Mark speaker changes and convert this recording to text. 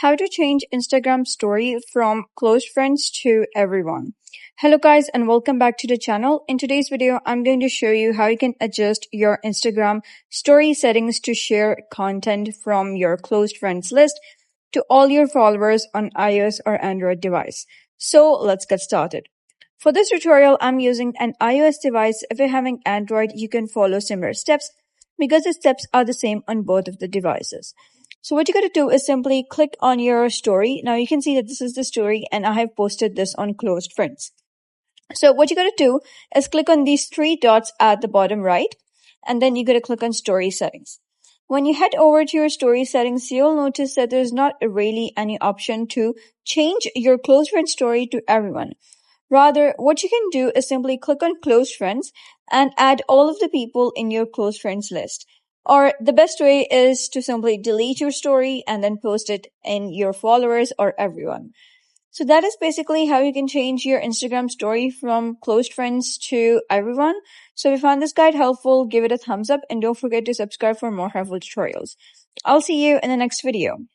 Speaker 1: How to change Instagram story from close friends to everyone. Hello guys and welcome back to the channel. In today's video, I'm going to show you how you can adjust your Instagram story settings to share content from your closed friends list to all your followers on iOS or Android device. So let's get started. For this tutorial, I'm using an iOS device. If you're having Android, you can follow similar steps because the steps are the same on both of the devices. So what you got to do is simply click on your story. Now you can see that this is the story and I have posted this on closed friends. So what you got to do is click on these three dots at the bottom right, and then you got to click on story settings. When you head over to your story settings, you'll notice that there's not really any option to change your close friend story to everyone. Rather, what you can do is simply click on close friends and add all of the people in your close friends list. Or the best way is to simply delete your story and then post it in your followers or everyone. So that is basically how you can change your Instagram story from close friends to everyone. So if you found this guide helpful, give it a thumbs up and don't forget to subscribe for more helpful tutorials. I'll see you in the next video.